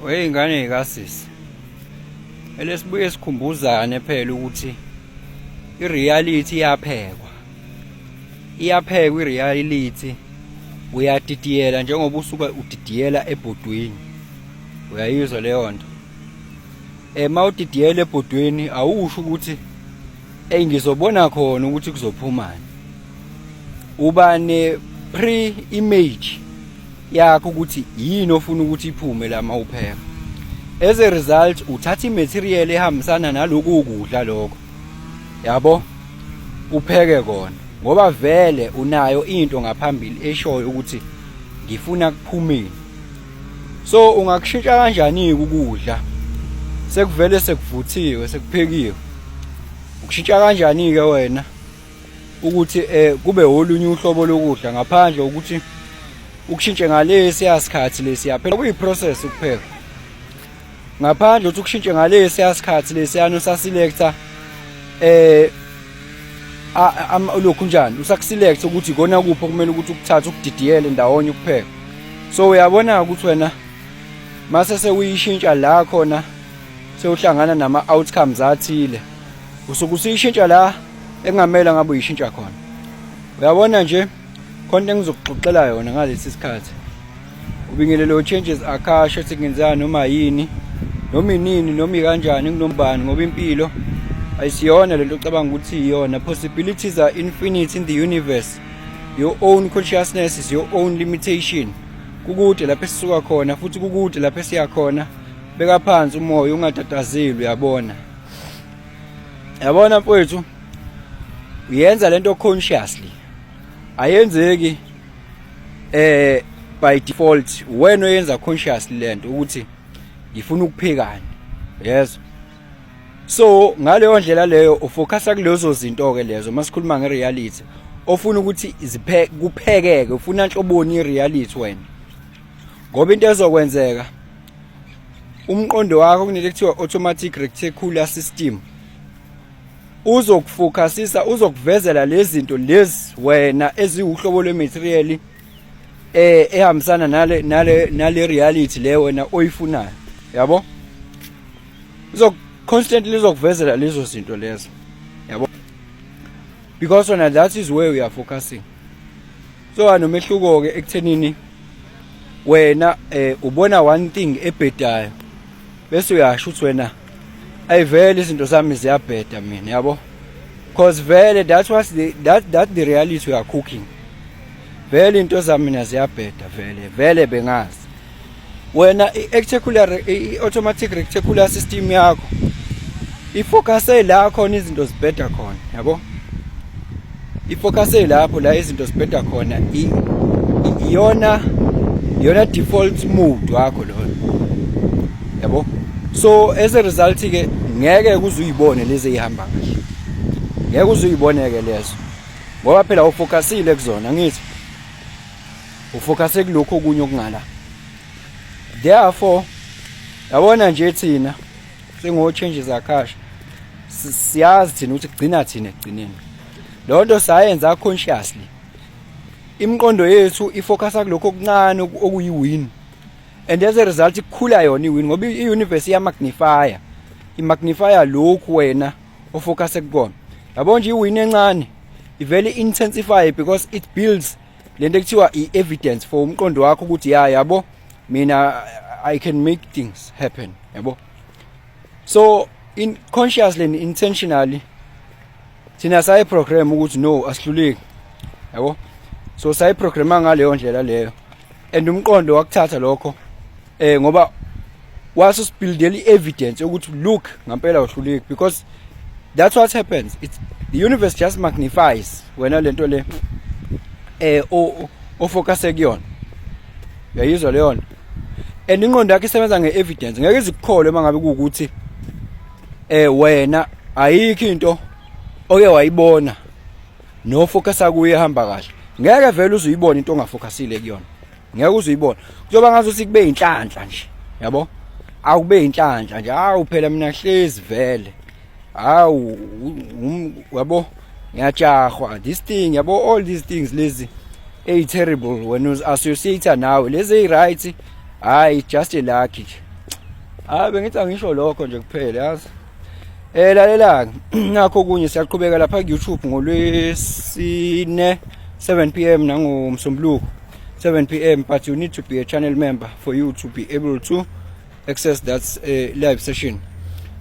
Weyingane kasisi. Elesibuye sikhumbuzane phela ukuthi ireality iyaphekwa. Iyaphekwa ireality. Uyadidiyela njengoba usuka udidiyela ebhodweni. Uyayizwa leyo nto. Mawudidiyela ebhodweni awusho ukuthi ngizobona khona ukuthi kuzophumani. Uba ne pre-image yakho ukuthi yini ofuna ukuthi iphume la mawupheka. As a result uthatha imaterial ehambisana naloku ukudla lokho. Yabo? Upheke kona ngoba vele unayo into ngaphambili eshoyo ukuthi ngifuna kuphumeni. So ungakushintsha kanjani ukudla? Sekuvele sekuvuthiwe, sekuphekiwe. Ukushintsha kanjani ke wena ukuthi kube olunye uhlobo lokudla ngaphandle ukuthi ukushintshe ngalesi yasikhathi lesiya phela kuyiprocess ukupheka. Ngaphandle ukuthi ukushintshe ngalesi yasikhathi lesiyano saselector lokhu njani usakuselect ukuthi ikona kuphi okumele ukuthi ukuthathe ukudidiyele ndawonye ukupheka. So uyabona ukuthi wena mase sewuyishintsha la khona sewuhlangana nama outcomes athile. Usuke usishintsha la engamela ngabe uyishintsha khona. Uyabona nje konke engizokuxoxela yona ngalesi sikhathi. Ubingelelo changes akasho sekungenzana noma yini noma inini noma kanjani kunombani ngoba impilo ayisiyona lento ocabanga ukuthi iyona. Possibilities are infinite in the universe. Your own consciousness is your own limitation. Kukude lapho esisuka khona futhi kukude lapho esiya khona. Beka phansi umoya ungatatazeli uyabona. Yabona mfowethu uyenza lento consciously. Ayenzeki by default wena oyenza consciously lento ukuthi ngifuna ukuphekani. Yes. So ngaleyo ndlela leyo ufocusa kulezo zinto ke lezo masikhuluma ngereality ofuna ukuthi kuphekeke ufuna nhloboni ireality wena. Ngoba into ezokwenzeka umqondo wakho kunele kuthiwa automatic reticular system uzokufocusisa uzokuvezela lezi zinto lezi wena eziwuhlobo lwematerial ehambisana nale reality le wena oyifunayo. Yabo? Constantly uzokuvezela lezo zinto lezo. Yabo? Because that is where we are focusing. So anomehluko ke ekuthenini wena ubona one thing ebhedayo bese uyasho ukuthi wena ayivele izinto zami ziyabheda mina yabo. Because vele that's the reality we are cooking. Vele into zami mina ziyabheda vele bengazi. Wena automatic reticular system yakho ifocuse la khona izinto zibheda khona yabo. Ifocuse lapho la izinto zibheda khona iyona default mode wakho lo. Yabo? So as a result ke ngeke uzuyibone lezi ezihamba kahle. Ngeke uzuyiboneke lezo. Ngoba phela ufocusile kuzona ngithi. Ufocuse kulokho okunye okungala. Therefore yabona nje thina sengo changes akasha. Siyazi thina ukuthi kugcina thina ekugcineni. Lonto sayenza consciously. Imqondo yethu ifocusa kulokho okuncane okuyiwin. And as a result ikhula yona iwin ngoba iuniverse iyamagnify. Imagnify lokhu wena ofocus kukona. Yabo nje iwin encane ivele intensify because it builds lento ekuthiwa i-evidence for umqondo wakho ukuthi yabo mina I can make things happen. Yabo? So in consciously and intentionally thina sayi program ukuthi no asihluleki. Yabo? So sayi programa ngaleyo ndlela leyo. And umqondo wakuthatha lokho ngoba wasubuildeli evidence ukuthi look ngempela uhluleki because that's what happens. The universe just magnifies wena lento le o focus ekuyona. Uyayizwa leyo nto. And ingqondo yakhe isebenza ngeevidence. Ngeke izikukholwe mangabe kuukuthi wena ayikho into oke wayibona no focusa kuye ehamba kahle. Ngeke vele uzuyibona into ongafocusile kuyona. Ngeke uzuyibona. Kuzoba ngazuthi kube inhlanhla nje. Yabo? Awube inhlanhla nje. Hawu phela mina hlezi vele. Hawu yabo ngiyajahwa this thing yabo all these things lezi terrible when you associate now lezi right hayi just a lucky bengithi angisho lokho nje kuphela yazi. Lalela nakho kunye siyaqhubeka lapha ku YouTube ngolwesine 7 PM nangomsombuluko 7 PM, but you need to be a channel member for you to be able to access that live session.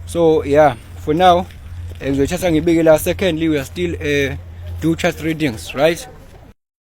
So yeah, for now ngizoyithatha ngibike la. Secondly, we are still do chart readings, right?